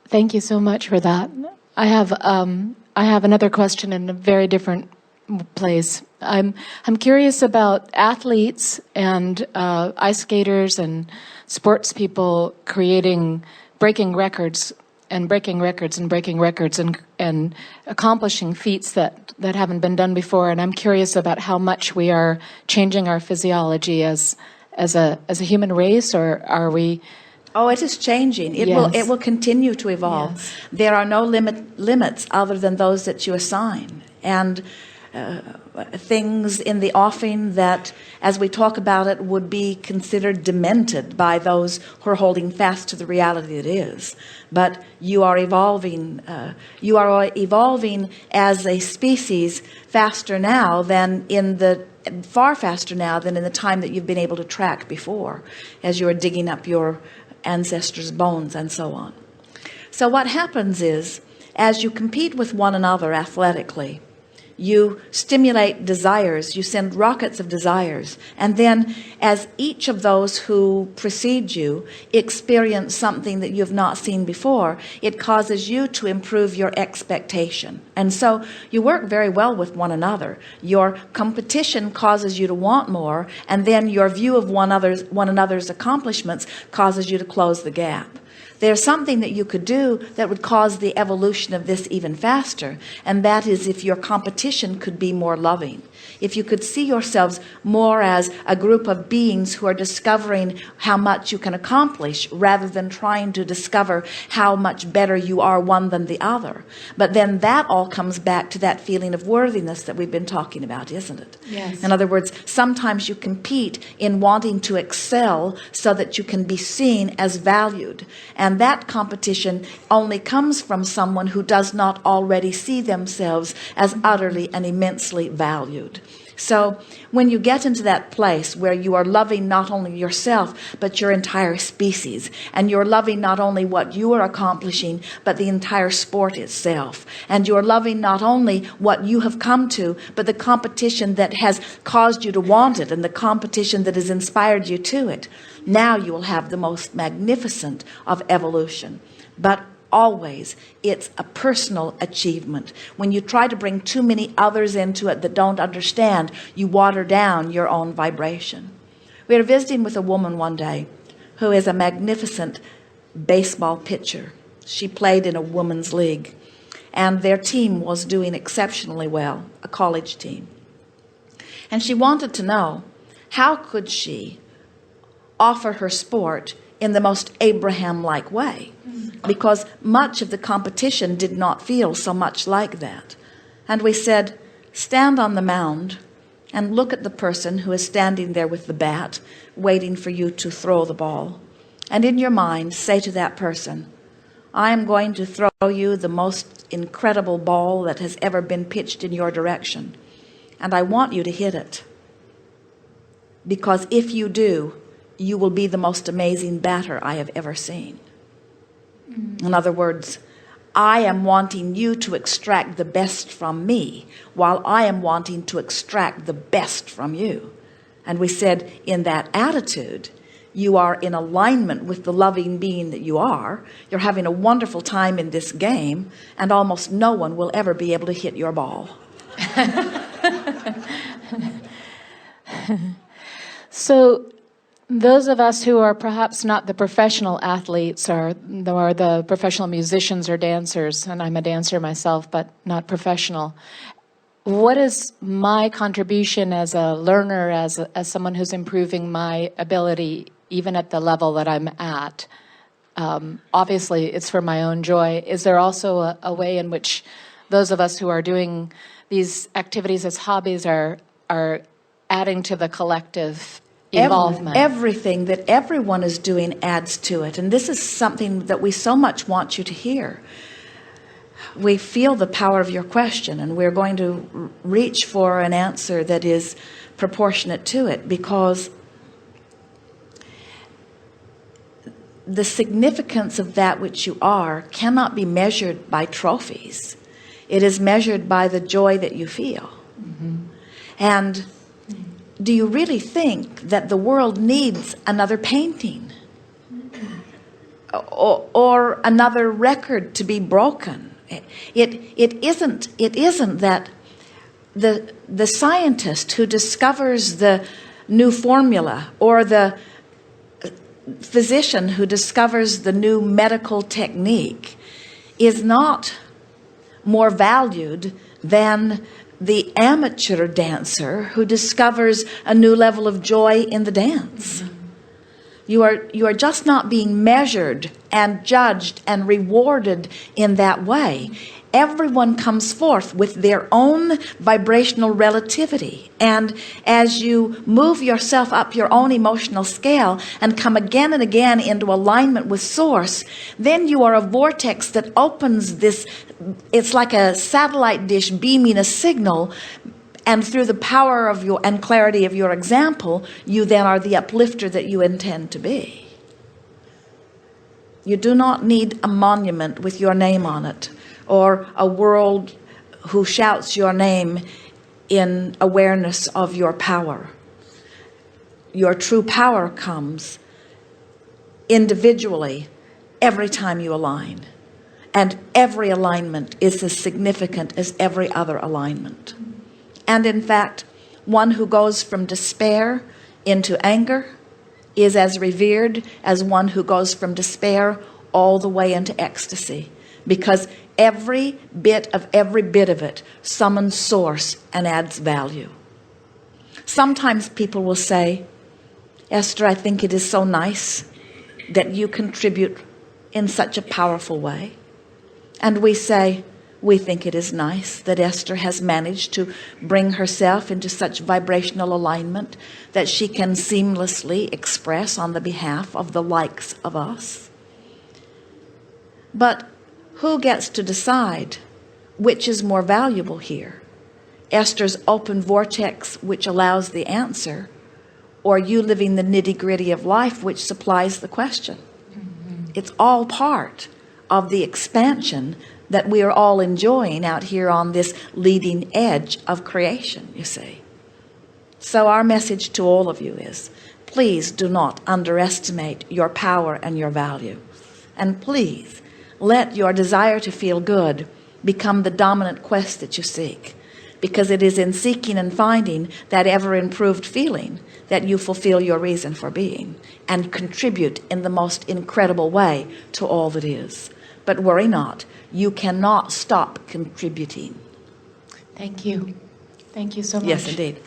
Thank you so much for that. I have another question in a very different place. I'm curious about athletes and ice skaters and sports people breaking records and breaking records and breaking records and accomplishing feats that haven't been done before. And I'm curious about how much we are changing our physiology as a human race, or are we? Oh, it is changing. It will continue to evolve. Yes. There are no limits other than those that you assign. And things in the offing that, as we talk about it, would be considered demented by those who are holding fast to the reality it is. But you are evolving. You are evolving as a species faster now than far faster now than in the time that you've been able to track before, as you are digging up your ancestors' bones and so on. So what happens is, as you compete with one another athletically, you stimulate desires, you send rockets of desires, and then as each of those who precede you experience something that you have not seen before, it causes you to improve your expectation. And so you work very well with one another. Your competition causes you to want more, and then your view of one another's accomplishments causes you to close the gap. There's something that you could do that would cause the evolution of this even faster, and that is if your competition could be more loving. If you could see yourselves more as a group of beings who are discovering how much you can accomplish rather than trying to discover how much better you are one than the other. But then that all comes back to that feeling of worthiness that we've been talking about, isn't it? Yes. In other words, sometimes you compete in wanting to excel so that you can be seen as valued. And that competition only comes from someone who does not already see themselves as utterly and immensely valued. So when you get into that place where you are loving not only yourself, but your entire species, and you're loving not only what you are accomplishing, but the entire sport itself, and you're loving not only what you have come to, but the competition that has caused you to want it, and the competition that has inspired you to it, now you will have the most magnificent of evolution. But always, it's a personal achievement. When you try to bring too many others into it that don't understand, you water down your own vibration. We were visiting with a woman one day who is a magnificent baseball pitcher. She played in a women's league, and their team was doing exceptionally well, a college team. And she wanted to know, how could she offer her sport in the most Abraham-like way? Because much of the competition did not feel so much like that. And we said, stand on the mound and look at the person who is standing there with the bat, waiting for you to throw the ball. And in your mind, say to that person, I am going to throw you the most incredible ball that has ever been pitched in your direction. And I want you to hit it. Because if you do, you will be the most amazing batter I have ever seen. In other words, I am wanting you to extract the best from me, while I am wanting to extract the best from you. And we said, in that attitude, you are in alignment with the loving being that you are. You're having a wonderful time in this game, and almost no one will ever be able to hit your ball. So those of us who are perhaps not the professional athletes or the professional musicians or dancers, and I'm a dancer myself, but not professional, what is my contribution as a learner, as someone who's improving my ability, even at the level that I'm at? Obviously, it's for my own joy. Is there also a way in which those of us who are doing these activities as hobbies are adding to the collective involvement? Everything that everyone is doing adds to it. And this is something that we so much want you to hear. We feel the power of your question, and we're going to reach for an answer that is proportionate to it, because the significance of that which you are cannot be measured by trophies. It is measured by the joy that you feel. Mm-hmm. And do you really think that the world needs another painting? or another record to be broken. It isn't that the scientist who discovers the new formula, or the physician who discovers the new medical technique, is not more valued than the amateur dancer who discovers a new level of joy in the dance. You are just not being measured and judged and rewarded in that way. Everyone comes forth with their own vibrational relativity. And as you move yourself up your own emotional scale and come again and again into alignment with Source, then you are a vortex that opens this. It's like a satellite dish beaming a signal. And through the power of your and clarity of your example, you then are the uplifter that you intend to be. You do not need a monument with your name on it, or a world who shouts your name in awareness of your power. Your true power comes individually every time you align. And every alignment is as significant as every other alignment. And in fact, one who goes from despair into anger is as revered as one who goes from despair all the way into ecstasy, because every bit of it summons Source and adds value. Sometimes people will say, Esther, I think it is so nice that you contribute in such a powerful way. And we say, we think it is nice that Esther has managed to bring herself into such vibrational alignment that she can seamlessly express on the behalf of the likes of us. But who gets to decide which is more valuable here? Esther's open vortex, which allows the answer, or you living the nitty-gritty of life, which supplies the question? It's all part of the expansion that we are all enjoying out here on this leading edge of creation, you see. So our message to all of you is, please do not underestimate your power and your value. And please let your desire to feel good become the dominant quest that you seek, because it is in seeking and finding that ever improved feeling that you fulfill your reason for being and contribute in the most incredible way to all that is. But worry not, you cannot stop contributing. Thank you. Thank you so much. Yes, indeed.